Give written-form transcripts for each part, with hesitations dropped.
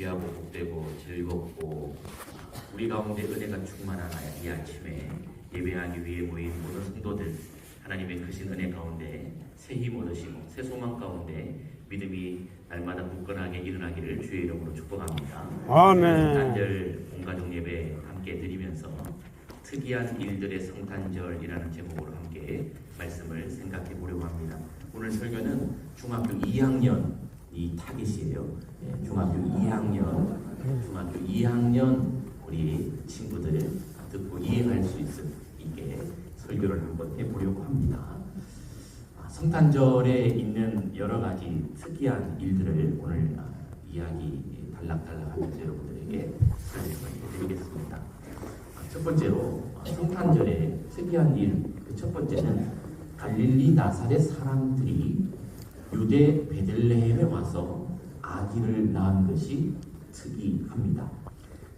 귀하고 복되고 즐겁고 우리 가운데 은혜가 충만한 이 아침에 예배하기 위해 모인 모든 성도들, 하나님의 크신 은혜 가운데 새 힘 얻으시고 새 소망 가운데 믿음이 날마다 굳건하게 일어나기를 주의 이름으로 축복합니다. 아멘. 성탄절 온가족 예배 함께 드리면서 특이한 일들의 성탄절이라는 제목으로 함께 말씀을 생각해 보려고 합니다. 오늘 설교는 중학교 2학년 이 타깃이에요. 중학교 2학년 우리 친구들 듣고 이해할 수 있게 설교를 한번 해보려고 합니다. 성탄절에 있는 여러 가지 특이한 일들을 오늘 이야기 달락달락하면서 여러분들에게 설명을 해드리겠습니다. 첫 번째로 성탄절에 특이한 일, 그 첫 번째는 갈릴리 나사렛 사람들이 유대 베들레헴에 와서 아기를 낳은 것이 특이합니다.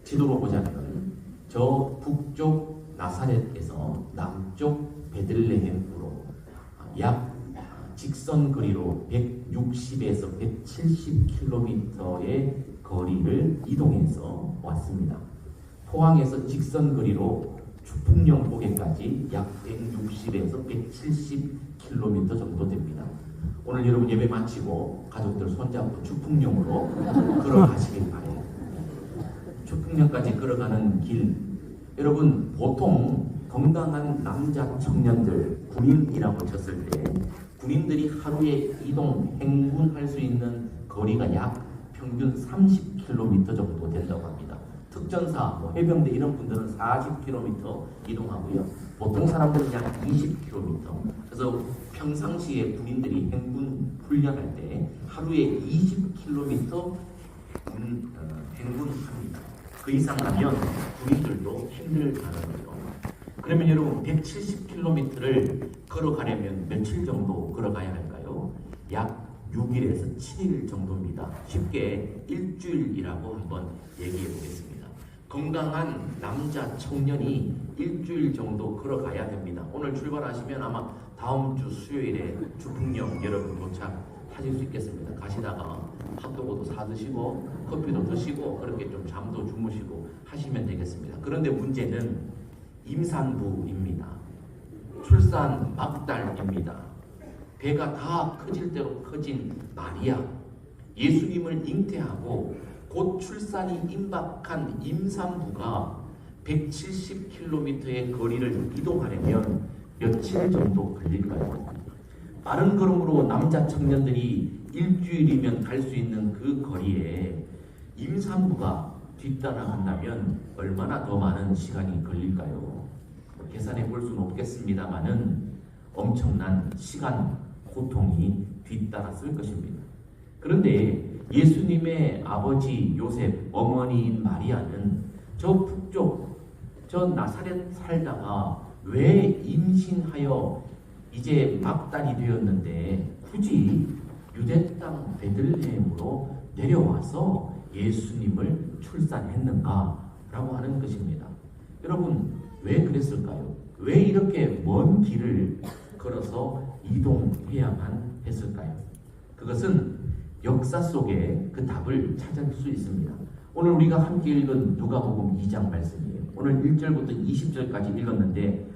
지도로 보자면 저 북쪽 나사렛에서 남쪽 베들레헴으로 약 직선 거리로 160에서 170km의 거리를 이동해서 왔습니다. 포항에서 직선 거리로 주풍령 고개까지 약 160에서 170km 정도 됩니다. 오늘 여러분 예배 마치고 가족들 손잡고 주풍령으로 걸어가시길 바래요. 주풍령까지 걸어가는 길, 여러분 보통 건강한 남자 청년들 군인이라고 쳤을 때 군인들이 하루에 이동 행군할 수 있는 거리가 약 평균 30km 정도 된다고 합니다. 특전사, 해병대 이런 분들은 40km 이동하고요. 보통 사람들은 약 20km. 그래서 평상시에 군인들이 행군 훈련할 때 하루에 20km 행군합니다. 그 이상 가면 군인들도 힘들다는 거죠. 그러면 여러분 170km를 걸어가려면 며칠 정도 걸어가야 할까요? 약 6일에서 7일 정도입니다. 쉽게 일주일이라고 한번 얘기해 보겠습니다. 건강한 남자 청년이 일주일 정도 걸어가야 됩니다. 오늘 출발하시면 아마 다음 주 수요일에 주풍령 여러분 도착하실 수 있겠습니다. 가시다가 핫도그도 사 드시고 커피도 드시고 그렇게 좀 잠도 주무시고 하시면 되겠습니다. 그런데 문제는 임산부입니다. 출산 막달입니다. 배가 다 커질 대로 커진 마리아, 예수님을 잉태하고 곧 출산이 임박한 임산부가 170km의 거리를 이동하려면 며칠 정도 걸릴까요? 빠른 걸음으로 남자 청년들이 일주일이면 갈 수 있는 그 거리에 임산부가 뒤따라간다면 얼마나 더 많은 시간이 걸릴까요? 계산해 볼 수는 없겠습니다만은 엄청난 시간, 고통이 뒤따랐을 것입니다. 그런데 예수님의 아버지 요셉, 어머니인 마리아는 저 북쪽, 저 나사렛 살다가 왜 임신하여 이제 막달이 되었는데 굳이 유대 땅 베들레헴으로 내려와서 예수님을 출산했는가 라고 하는 것입니다. 여러분 왜 그랬을까요? 왜 이렇게 먼 길을 걸어서 이동해야만 했을까요? 그것은 역사 속에 그 답을 찾을 수 있습니다. 오늘 우리가 함께 읽은 누가복음 2장 말씀이에요. 오늘 1절부터 20절까지 읽었는데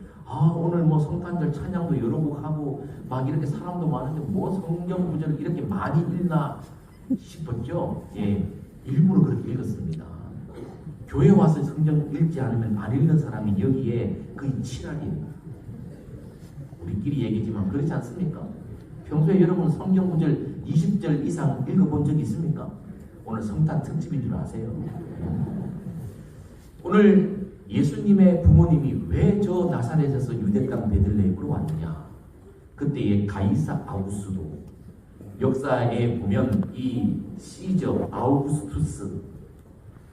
오늘 성탄절 찬양도 여러 곡 하고 막 이렇게 사람도 많은데 성경 구절을 이렇게 많이 읽나 싶었죠? 일부러 그렇게 읽었습니다. 교회 와서 성경 읽지 않으면 안 읽는 사람이 여기에 거의 7할이에요. 우리끼리 얘기지만 그렇지 않습니까? 평소에 여러분 성경 구절 20절 이상 읽어본 적 있습니까? 오늘 성탄 특집인 줄 아세요? 오늘 예수님의 부모님이 왜 저 나사렛에서 유대 땅 베들레헴으로 왔느냐? 그때의 가이사 아우구스도, 역사에 보면 이 시저 아우구스투스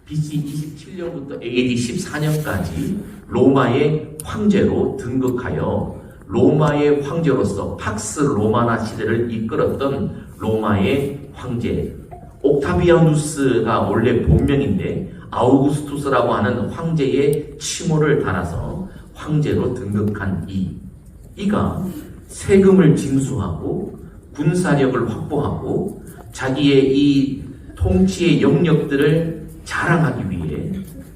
BC 27년부터 AD 14년까지 로마의 황제로 등극하여 로마의 황제로서 팍스 로마나 시대를 이끌었던 로마의 황제 옥타비아누스가 원래 본명인데 아우구스투스라고 하는 황제의 칭호를 달아서 황제로 등극한 이가 세금을 징수하고 군사력을 확보하고 자기의 이 통치의 영역들을 자랑하기 위해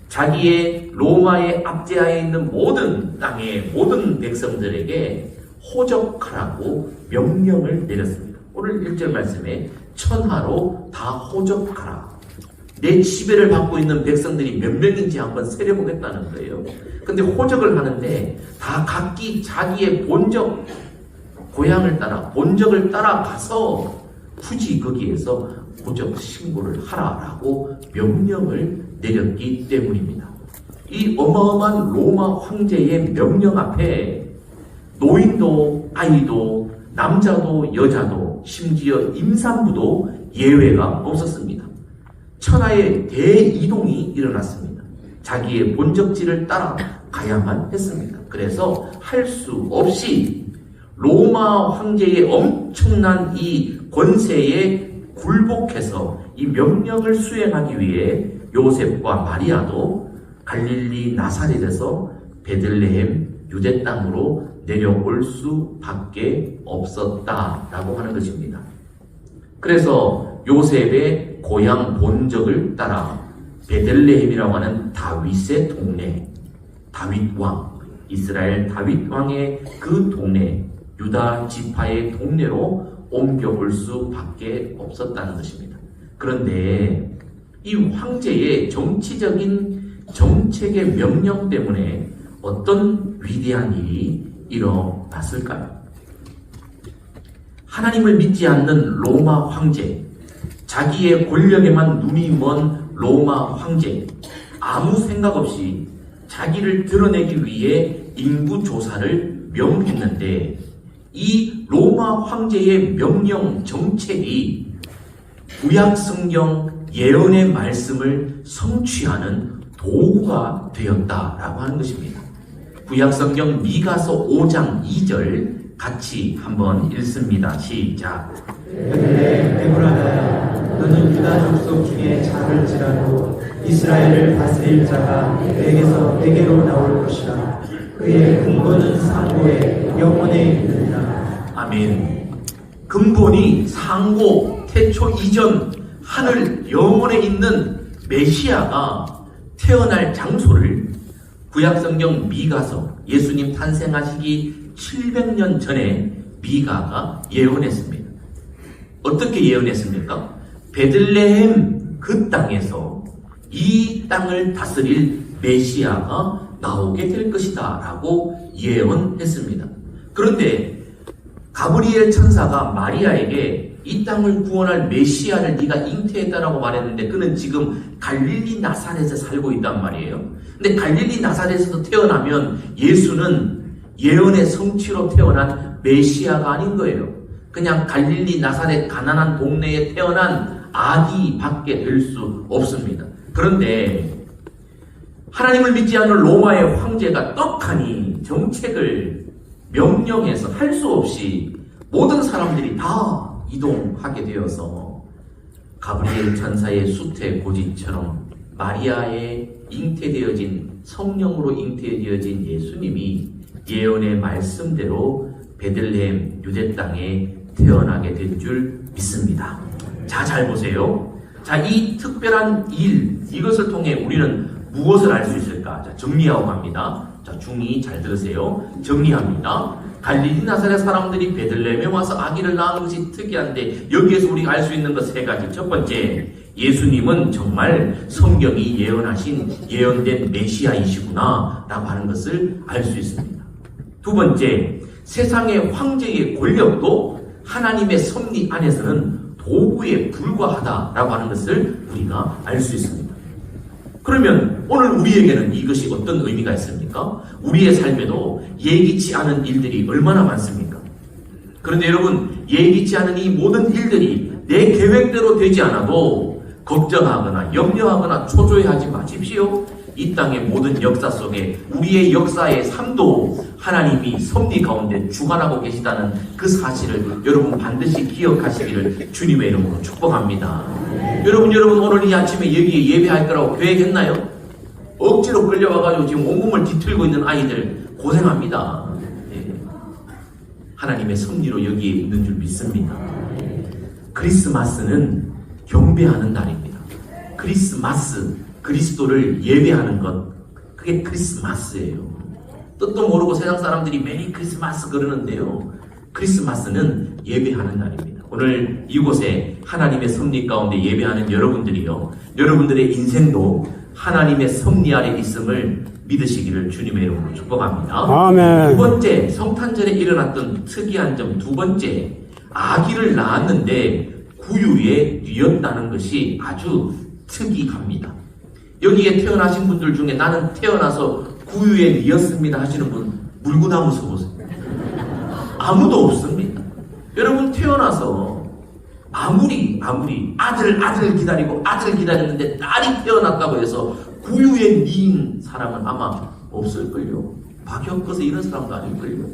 자기의 로마의 압제하에 있는 모든 땅의 모든 백성들에게 호적하라고 명령을 내렸습니다. 오늘 1절 말씀에 천하로 다 호적하라. 내 지배를 받고 있는 백성들이 몇 명인지 한번 세려보겠다는 거예요. 근데 호적을 하는데 다 각기 자기의 본적, 고향을 따라 본적을 따라가서 굳이 거기에서 호적 신고를 하라라고 명령을 내렸기 때문입니다. 이 어마어마한 로마 황제의 명령 앞에 노인도 아이도 남자도 여자도 심지어 임산부도 예외가 없었습니다. 천하의 대이동이 일어났습니다. 자기의 본적지를 따라 가야만 했습니다. 그래서 할 수 없이 로마 황제의 엄청난 이 권세에 굴복해서 이 명령을 수행하기 위해 요셉과 마리아도 갈릴리 나사렛에서 베들레헴 유대 땅으로 내려올 수밖에 없었다라고 하는 것입니다. 그래서 요셉의 고향 본적을 따라 베들레헴이라고 하는 다윗의 동네, 다윗 왕, 이스라엘 다윗 왕의 그 동네, 유다 지파의 동네로 옮겨올 수밖에 없었다는 것입니다. 그런데 이 황제의 정치적인 정책의 명령 때문에 어떤 위대한 일이 일어났을까요? 하나님을 믿지 않는 로마 황제, 자기의 권력에만 눈이 먼 로마 황제, 아무 생각 없이 자기를 드러내기 위해 인구조사를 명했는데 이 로마 황제의 명령 정책이 구약성경 예언의 말씀을 성취하는 도구가 되었다라고 하는 것입니다. 구약성경 미가서 5장 2절 같이 한번 읽습니다. 시작. 에브라다야, 너는 유다 족속 중에 작을지라도 이스라엘을 다스릴 자가 내게로 나올 것이라. 그의 근본은 상고에 영원에 있느니라. 아멘. 근본이 상고 태초 이전 하늘 영원에 있는 메시아가 태어날 장소를 구약성경 미가서 예수님 탄생하시기 700년 전에 미가가 예언했습니다. 어떻게 예언했습니까? 베들레헴 그 땅에서 이 땅을 다스릴 메시아가 나오게 될 것이다 라고 예언했습니다. 그런데 가브리엘 천사가 마리아에게 이 땅을 구원할 메시아를 네가 잉태했다라고 말했는데 그는 지금 갈릴리 나사렛에 살고 있단 말이에요. 근데 갈릴리 나사렛에서 태어나면 예수는 예언의 성취로 태어난 메시아가 아닌 거예요. 그냥 갈릴리 나사렛 가난한 동네에 태어난 아기밖에 될 수 없습니다. 그런데 하나님을 믿지 않는 로마의 황제가 떡하니 정책을 명령해서 할 수 없이 모든 사람들이 다 이동하게 되어서 가브리엘 천사의 수태 고지처럼 마리아의 잉태되어진 성령으로 잉태되어진 예수님이 예언의 말씀대로 베들레헴 유대 땅에 태어나게 된 줄 믿습니다. 자, 잘 보세요. 자, 이 특별한 일, 이것을 통해 우리는 무엇을 알 수 있을까? 자, 정리하고 갑니다. 자, 중이 잘 들으세요. 정리합니다. 갈릴리 나사렛 사람들이 베들레헴에 와서 아기를 낳은 것이 특이한데 여기에서 우리가 알 수 있는 것 세 가지. 첫 번째, 예수님은 정말 성경이 예언하신 예언된 메시아이시구나 라고 하는 것을 알 수 있습니다. 두 번째, 세상의 황제의 권력도 하나님의 섭리 안에서는 도구에 불과하다라고 하는 것을 우리가 알 수 있습니다. 그러면 오늘 우리에게는 이것이 어떤 의미가 있습니까? 우리의 삶에도 예기치 않은 일들이 얼마나 많습니까? 그런데 여러분, 예기치 않은 이 모든 일들이 내 계획대로 되지 않아도 걱정하거나 염려하거나 초조해하지 마십시오. 이 땅의 모든 역사 속에 우리의 역사의 삶도 하나님이 섭리 가운데 주관하고 계시다는 그 사실을 여러분 반드시 기억하시기를 주님의 이름으로 축복합니다. 여러분 오늘 이 아침에 여기에 예배할 거라고 계획했나요? 억지로 끌려와가지고 지금 온몸을 뒤틀고 있는 아이들 고생합니다. 하나님의 섭리로 여기에 있는 줄 믿습니다. 크리스마스는 경배하는 날입니다. 크리스마스, 그리스도를 예배하는 것, 그게 크리스마스예요. 뜻도 모르고 세상 사람들이 메리 크리스마스 그러는데요. 크리스마스는 예배하는 날입니다. 오늘 이곳에 하나님의 섭리 가운데 예배하는 여러분들이요, 여러분들의 인생도 하나님의 섭리 아래 있음을 믿으시기를 주님의 이름으로 축복합니다. 아멘. 두 번째, 성탄절에 일어났던 특이한 점, 두 번째, 아기를 낳았는데 구유에 뉘었다는 것이 아주 특이합니다. 여기에 태어나신 분들 중에 나는 태어나서 구유에 뉘었습니다 하시는 분 물구나무 서보세요. 아무도 없습니다. 여러분, 태어나서 아무리 아들 기다렸는데 딸이 태어났다고 해서 구유에 뉘인 사람은 아마 없을걸요. 박혁거서 이런 사람도 아닐걸요.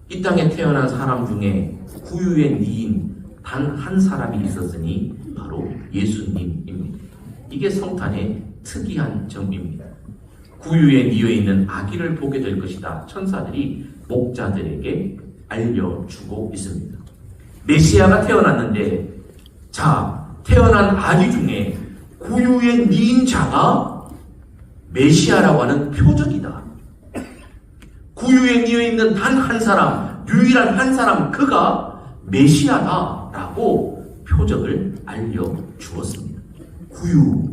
이 땅에 태어난 사람 중에 구유에 뉘인 단 한 사람이 있었으니 바로 예수님입니다. 이게 성탄의 특이한 점입니다. 구유에 뉘어 있는 아기를 보게 될 것이다. 천사들이 목자들에게 알려주고 있습니다. 메시아가 태어났는데, 자, 태어난 아기 중에 구유에 뉘인 자가 메시아라고 하는 표적이다. 구유에 뉘어 있는 단 한 사람, 유일한 한 사람, 그가 메시아다라고 표적을 알려주었습니다. 구유.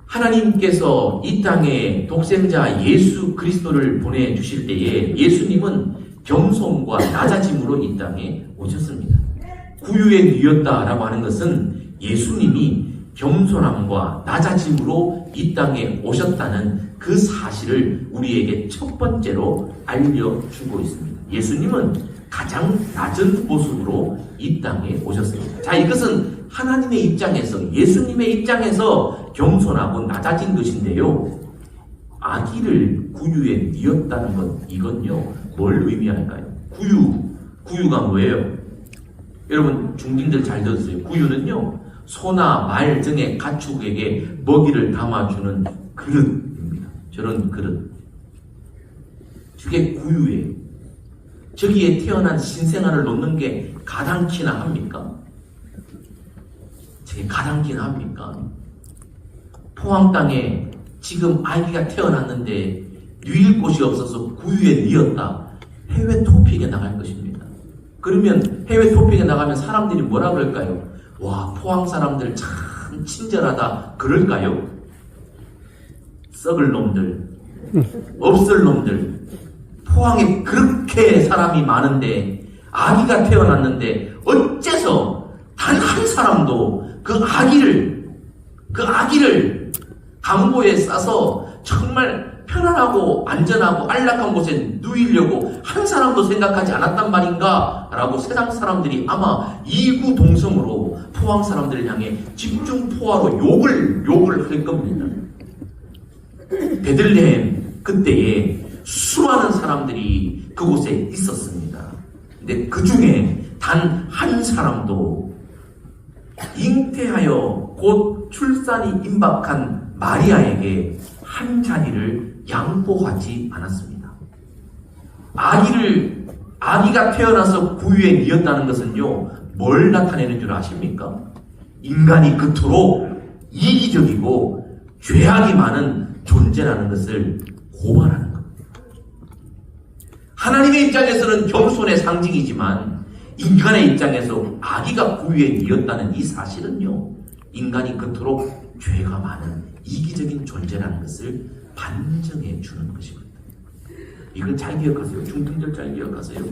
하나님께서 이 땅에 독생자 예수 그리스도를 보내주실 때에 예수님은 겸손과 낮아짐으로 이 땅에 오셨습니다. 구유에 뉘었다라고 하는 것은 예수님이 겸손함과 낮아짐으로 이 땅에 오셨다는 그 사실을 우리에게 첫 번째로 알려주고 있습니다. 예수님은 가장 낮은 모습으로 이 땅에 오셨습니다. 자, 이것은 하나님의 입장에서, 예수님의 입장에서 겸손하고 낮아진 것인데요. 아기를 구유에 뉘었다는 것, 이건요, 뭘 의미할까요? 구유가 뭐예요? 여러분, 중딩들 잘 들으세요. 구유는요, 소나 말 등의 가축에게 먹이를 담아주는 그릇입니다. 저런 그릇. 저게 구유예요. 저기에 태어난 신생아를 놓는 게 가당키나 합니까? 저게 가당키나 합니까? 포항 땅에 지금 아기가 태어났는데 뉘일 곳이 없어서 구유에 뉘었다. 해외 토픽에 나갈 것입니다. 그러면 해외 토픽에 나가면 사람들이 뭐라 그럴까요? 와, 포항 사람들 참 친절하다 그럴까요? 썩을 놈들, 없을 놈들. 포항에 그렇게 사람이 많은데 아기가 태어났는데 어째서 단 한 사람도 그 아기를 강보에 싸서 정말 편안하고 안전하고 안락한 곳에 누이려고 한 사람도 생각하지 않았단 말인가? 라고 세상 사람들이 아마 이구동성으로 포항 사람들을 향해 집중포화로 욕을 할 겁니다. 베들레헴 그때에 수많은 사람들이 그곳에 있었습니다. 근데 그 중에 단 한 사람도 잉태하여 곧 출산이 임박한 마리아에게 한 자리를 양보하지 않았습니다. 아기가 태어나서 구유에 뉘었다는 것은요, 뭘 나타내는 줄 아십니까? 인간이 그토록 이기적이고 죄악이 많은 존재라는 것을 고발하는 겁니다. 하나님의 입장에서는 겸손의 상징이지만 인간의 입장에서 아기가 구유에 뉘었다는 이 사실은요, 인간이 그토록 죄가 많은 이기적인 존재라는 것을 반증해 주는 것입니다. 이걸 잘 기억하세요. 중등들 잘 기억하세요.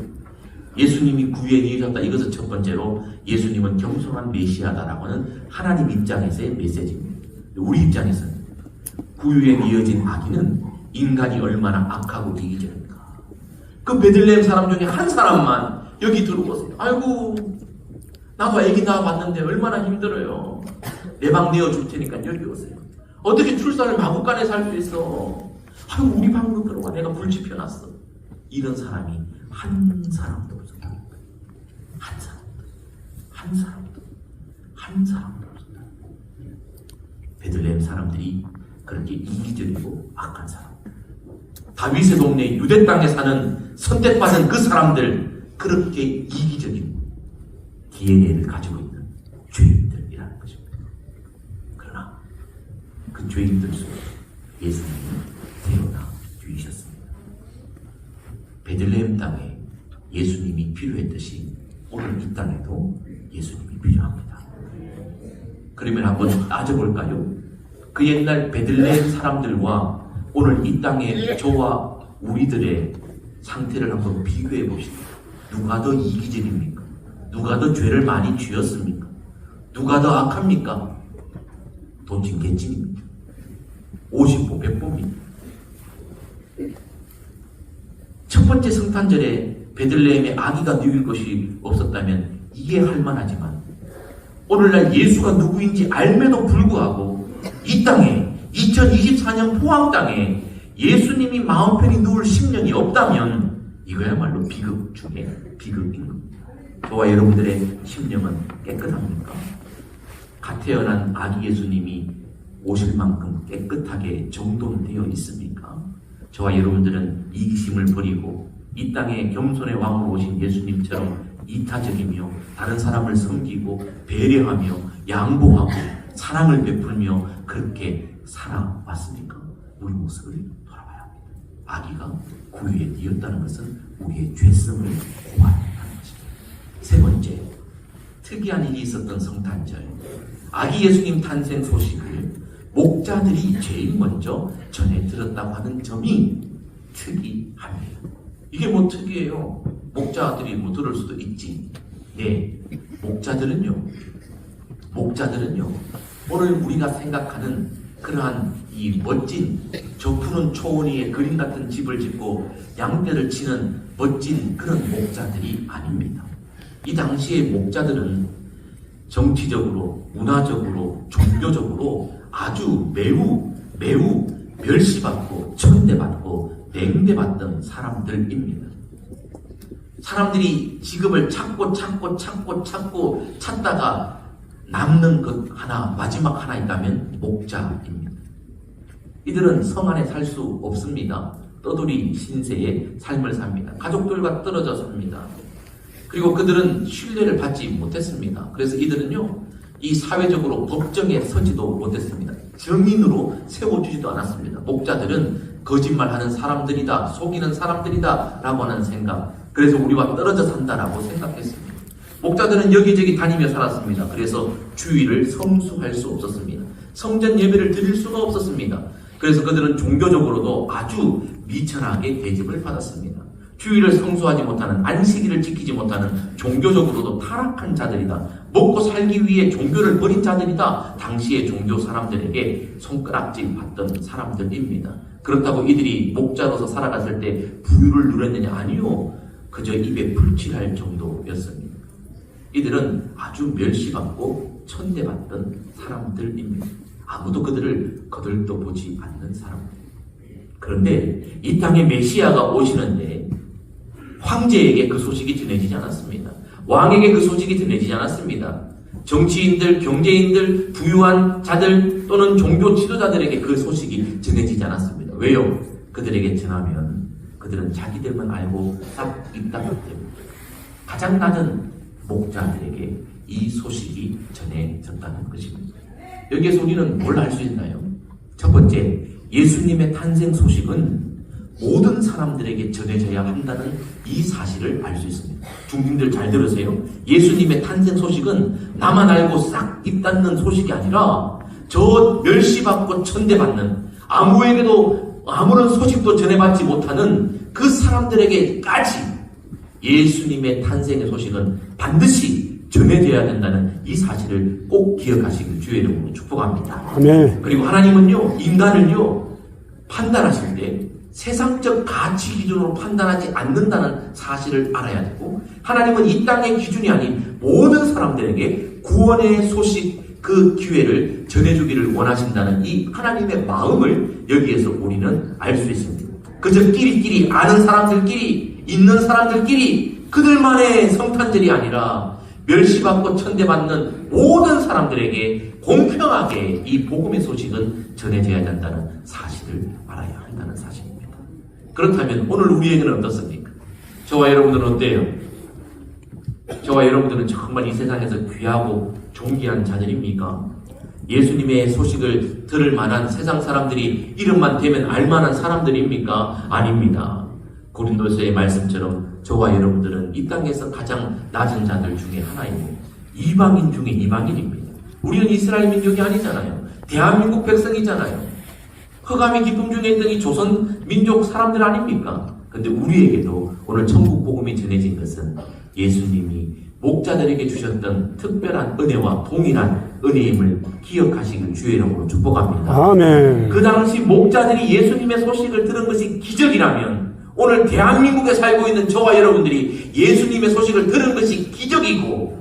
예수님이 구유에 뉘으셨다. 이것은 첫 번째로 예수님은 겸손한 메시아다라고 하는 하나님 입장에서의 메시지입니다. 우리 입장에서는 구유에 뉘어진 아기는 인간이 얼마나 악하고 이기적입니까? 그 베들레헴 사람 중에 한 사람만 여기 들어오세요. 아이고, 나도 아기 낳아봤는데 얼마나 힘들어요. 내 방 내어줄 테니까 여기 오세요. 어떻게 출산을 마구간에 살 수 있어? 아이고, 우리 방으로 들어와. 내가 불 지펴놨어. 이런 사람이 한 사람도 없었다. 한 사람도 없었다. 베들레헴 사람들이 그렇게 이기적이고 악한 사람. 다윗의 동네 유대 땅에 사는 선택받은 그 사람들, 그렇게 이기적이고 DNA를 가지고 있는 죄인들이라는 것입니다. 그러나 그 죄인들 속에 예수님이 태어나 주이셨습니다. 베들레헴 땅에 예수님이 필요했듯이 오늘 이 땅에도 예수님이 필요합니다. 그러면 한번 따져볼까요? 그 옛날 베들레헴 사람들과 오늘 이 땅의 저와 우리들의 상태를 한번 비교해 봅시다. 누가 더 이기적입니까? 누가 더 죄를 많이 지었습니까? 누가 더 악합니까? 돈진 개찐입니다. 50보 100보입니다. 첫 번째 성탄절에 베들레헴에 아기가 누일 것이 없었다면 이해할 만하지만 오늘날 예수가 누구인지 알매도 불구하고 이 땅에 2024년 포항 땅에 예수님이 마음 편히 누울 심령이 없다면 이거야말로 비극 중에 비극인 겁니다. 저와 여러분들의 심령은 깨끗합니까? 갓 태어난 아기 예수님이 오실 만큼 깨끗하게 정돈되어 있습니까? 저와 여러분들은 이기심을 버리고 이 땅에 겸손의 왕으로 오신 예수님처럼 이타적이며 다른 사람을 섬기고 배려하며 양보하고 사랑을 베풀며 그렇게 살아왔습니까? 우리 모습을 돌아봐야 합니다. 아기가 구유에 뉘었다는 것은 우리의 죄성을 고발한다는 것입니다. 세 번째, 특이한 일이 있었던 성탄절, 아기 예수님 탄생 소식을 목자들이 제일 먼저 전해 들었다고 하는 점이 특이합니다. 이게 뭐 특이해요? 목자들이 뭐 들을 수도 있지. 네, 목자들은요 오늘 우리가 생각하는 그러한 이 멋진 저 푸른 초원위에 그림 같은 집을 짓고 양떼를 치는 멋진 그런 목자들이 아닙니다. 이 당시의 목자들은 정치적으로, 문화적으로, 종교적으로 아주 매우 멸시받고 천대받고 냉대받던 사람들입니다. 사람들이 직업을 찾고 찾다가 남는 것 하나, 마지막 하나 있다면 목자입니다. 이들은 성 안에 살 수 없습니다. 떠돌이 신세의 삶을 삽니다. 가족들과 떨어져 삽니다. 그리고 그들은 신뢰를 받지 못했습니다. 그래서 이들은요, 이 사회적으로 법정에 서지도 못했습니다. 정인으로 세워주지도 않았습니다. 목자들은 거짓말하는 사람들이다, 속이는 사람들이다 라고 하는 생각, 그래서 우리와 떨어져 산다라고 생각했습니다. 목자들은 여기저기 다니며 살았습니다. 그래서 주일을 성수할 수 없었습니다. 성전 예배를 드릴 수가 없었습니다. 그래서 그들은 종교적으로도 아주 미천하게 대접을 받았습니다. 주일을 성수하지 못하는, 안식일을 지키지 못하는 종교적으로도 타락한 자들이다. 먹고 살기 위해 종교를 버린 자들이다. 당시의 종교 사람들에게 손가락질 받던 사람들입니다. 그렇다고 이들이 목자로서 살아갔을 때 부유를 누렸느냐? 아니요. 그저 입에 풀칠할 정도였습니다. 이들은 아주 멸시받고 천대받던 사람들입니다. 아무도 그들을 거들떠 보지 않는 사람들. 그런데 이 땅에 메시아가 오시는데 황제에게 그 소식이 전해지지 않았습니다. 왕에게 그 소식이 전해지지 않았습니다. 정치인들, 경제인들, 부유한 자들 또는 종교 지도자들에게 그 소식이 전해지지 않았습니다. 왜요? 그들에게 전하면 그들은 자기들만 알고 싹 있다기 때문에 가장 낮은 목자들에게 이 소식이 전해졌다는 것입니다. 여기에서 우리는 뭘 알 수 있나요? 첫 번째, 예수님의 탄생 소식은 모든 사람들에게 전해져야 한다는 이 사실을 알 수 있습니다. 중딩들 잘 들으세요. 예수님의 탄생 소식은 나만 알고 싹 입 닫는 소식이 아니라 저 멸시받고 천대받는, 아무에게도 아무런 소식도 전해받지 못하는 그 사람들에게까지 예수님의 탄생의 소식은 반드시 전해져야 된다는 이 사실을 꼭 기억하시길 주의 이름으로 축복합니다. 아멘. 그리고 하나님은요, 인간을요, 판단하실 때 세상적 가치 기준으로 판단하지 않는다는 사실을 알아야 되고, 하나님은 이 땅의 기준이 아닌 모든 사람들에게 구원의 소식, 그 기회를 전해주기를 원하신다는 이 하나님의 마음을 여기에서 우리는 알 수 있습니다. 그저 끼리끼리 아는 사람들끼리, 있는 사람들끼리 그들만의 성탄절이 아니라 멸시받고 천대받는 모든 사람들에게 공평하게 이 복음의 소식은 전해져야 된다는 사실을 알아야 한다는 사실입니다. 그렇다면 오늘 우리에게는 어떻습니까? 저와 여러분들은 어때요? 저와 여러분들은 정말 이 세상에서 귀하고 존귀한 자들입니까? 예수님의 소식을 들을 만한 세상 사람들이 이름만 대면 알만한 사람들입니까? 아닙니다. 고린도서의 말씀처럼 저와 여러분들은 이 땅에서 가장 낮은 자들 중에 하나입니다. 이방인 중에 이방인입니다. 우리는 이스라엘 민족이 아니잖아요. 대한민국 백성이잖아요. 흑암의 기쁨 중에 있던 이 조선 민족 사람들 아닙니까? 근데 우리에게도 오늘 천국 복음이 전해진 것은 예수님이 목자들에게 주셨던 특별한 은혜와 동일한 은혜임을 기억하시길 주의 이름으로 축복합니다. 아멘. 그 당시 목자들이 예수님의 소식을 들은 것이 기적이라면 오늘 대한민국에 살고 있는 저와 여러분들이 예수님의 소식을 들은 것이 기적이고,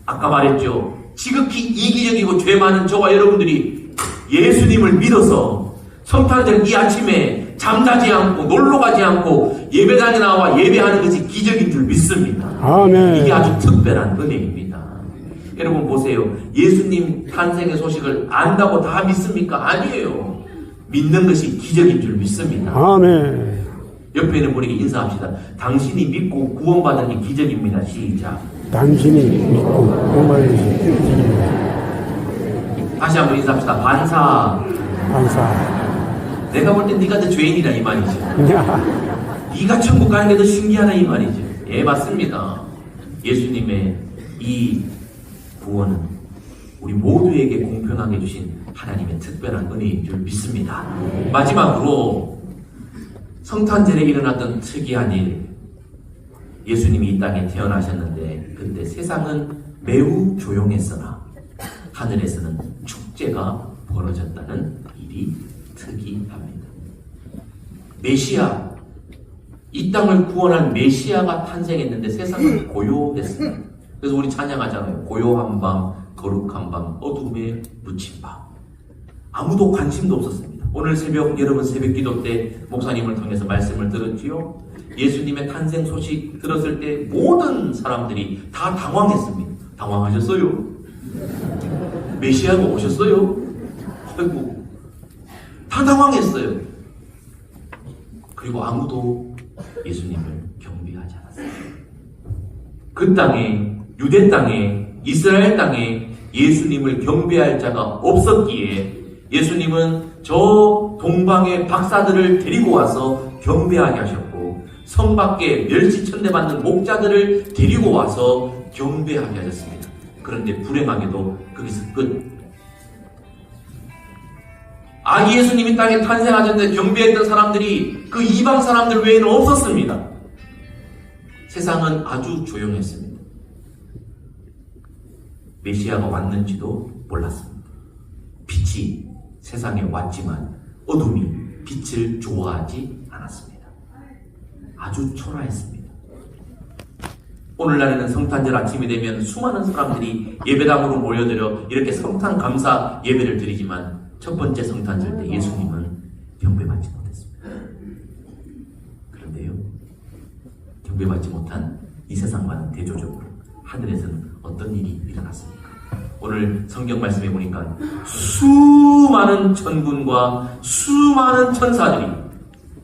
아까 말했죠. 지극히 이기적이고 죄 많은 저와 여러분들이 예수님을 믿어서 성탄절 이 아침에 잠자지 않고 놀러 가지 않고 예배당에 나와 예배하는 것이 기적인 줄 믿습니다. 아멘. 이게 아주 특별한 은혜입니다. 여러분 보세요. 예수님 탄생의 소식을 안다고 다 믿습니까? 아니에요. 믿는 것이 기적인 줄 믿습니다. 아멘. 옆에 있는 분에게 인사합시다. 당신이 믿고 구원받은 게 기적입니다. 시작. 당신이 믿고 구원받으신 다시 한번 인사합시다. 반사. 감사. 내가 볼 땐 네가 더 죄인이다 이 말이죠. 네가 천국 가는 게 더 신기하다 이 말이죠. 예, 맞습니다. 예수님의 이 구원은 우리 모두에게 공평하게 주신 하나님의 특별한 은혜인 줄 믿습니다. 마지막으로 성탄절에 일어났던 특이한 일, 예수님이 이 땅에 태어나셨는데 그때 세상은 매우 조용했으나 하늘에서는 축제가 벌어졌다는 일이 특이합니다. 메시아, 이 땅을 구원한 메시아가 탄생했는데 세상은 고요했습니다. 그래서 우리 찬양하잖아요. 고요한 밤, 거룩한 밤, 어둠에 묻힌 밤. 아무도 관심도 없었습니다. 오늘 새벽, 여러분 새벽 기도 때 목사님을 통해서 말씀을 들었지요. 예수님의 탄생 소식 들었을 때 모든 사람들이 다 당황했습니다. 당황하셨어요? 메시아가 오셨어요? 아이고, 다 당황했어요. 그리고 아무도 예수님을 경배하지 않았어요. 그 땅에, 유대 땅에, 이스라엘 땅에 예수님을 경배할 자가 없었기에 예수님은 저 동방의 박사들을 데리고 와서 경배하게 하셨고, 성 밖에 멸시천대 받는 목자들을 데리고 와서 경배하게 하셨습니다. 그런데 불행하게도 거기서 끝. 아기 예수님이 땅에 탄생하셨는데 경배했던 사람들이 그 이방 사람들 외에는 없었습니다. 세상은 아주 조용했습니다. 메시아가 왔는지도 몰랐습니다. 빛이 세상에 왔지만 어둠이 빛을 좋아하지 않았습니다. 아주 초라했습니다. 오늘날에는 성탄절 아침이 되면 수많은 사람들이 예배당으로 모여들어 이렇게 성탄 감사 예배를 드리지만 첫 번째 성탄절 때 예수님은 경배받지 못했습니다. 그런데요, 경배받지 못한 이 세상과는 대조적으로 하늘에서는 어떤 일이 일어났습니까? 오늘 성경 말씀에 보니까 수많은 천군과 수많은 천사들이,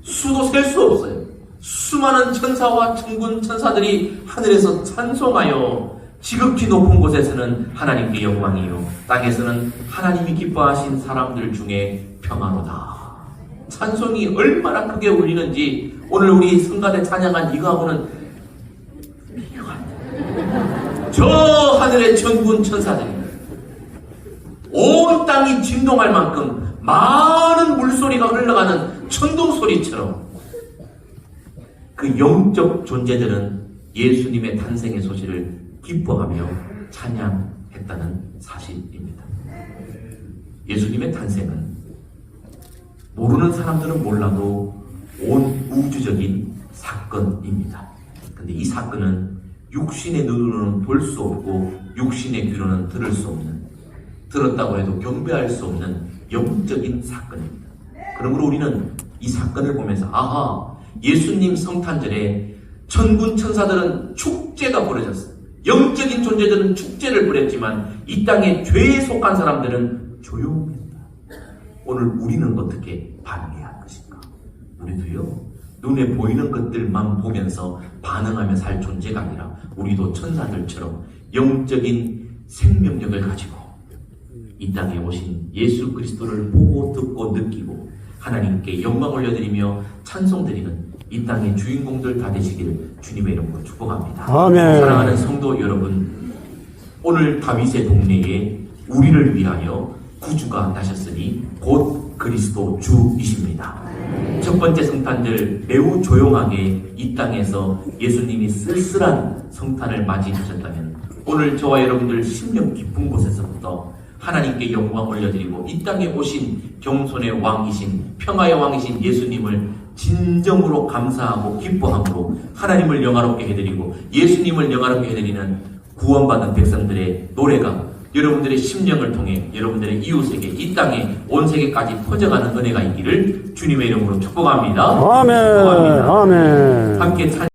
수도 셀 수 없어요. 수많은 천사와 천군 천사들이 하늘에서 찬송하여 지극히 높은 곳에서는 하나님께 영광이요, 땅에서는 하나님이 기뻐하신 사람들 중에 평화로다. 찬송이 얼마나 크게 울리는지 오늘 우리 성가대 찬양한 이거하고는 비교가 안 돼요. 저 하늘의 천군 천사들이 온 땅이 진동할 만큼 많은 물소리가 흘러가는 천둥소리처럼 그 영적 존재들은 예수님의 탄생의 소식을 기뻐하며 찬양했다는 사실입니다. 예수님의 탄생은 모르는 사람들은 몰라도 온 우주적인 사건입니다. 근데 이 사건은 육신의 눈으로는 볼 수 없고 육신의 귀로는 들을 수 없는, 들었다고 해도 경배할 수 없는 영적인 사건입니다. 그러므로 우리는 이 사건을 보면서 아하, 예수님 성탄절에 천군 천사들은 축제가 벌어졌어요. 영적인 존재들은 축제를 벌였지만 이 땅에 죄에 속한 사람들은 조용했다. 오늘 우리는 어떻게 반응해야 할 것인가? 우리도요, 눈에 보이는 것들만 보면서 반응하며 살 존재가 아니라 우리도 천사들처럼 영적인 생명력을 가지고 이 땅에 오신 예수 그리스도를 보고 듣고 느끼고 하나님께 영광 올려드리며 찬송드리는 이 땅의 주인공들 다 되시기를 주님의 이름으로 축복합니다. 아멘. 사랑하는 성도 여러분, 오늘 다윗의 동네에 우리를 위하여 구주가 나셨으니 곧 그리스도 주이십니다. 첫 번째 성탄절 매우 조용하게 이 땅에서 예수님이 쓸쓸한 성탄을 맞이하셨다면 오늘 저와 여러분들 심령 깊은 곳에서부터 하나님께 영광 올려드리고 이 땅에 오신 겸손의 왕이신 평화의 왕이신 예수님을 진정으로 감사하고 기뻐함으로 하나님을 영화롭게 해드리고 예수님을 영화롭게 해드리는 구원받은 백성들의 노래가 여러분들의 심령을 통해 여러분들의 이웃에게 이 땅에 온 세계까지 퍼져가는 은혜가 있기를 주님의 이름으로 축복합니다. 아멘. 축복합니다. 아멘. 함께 찬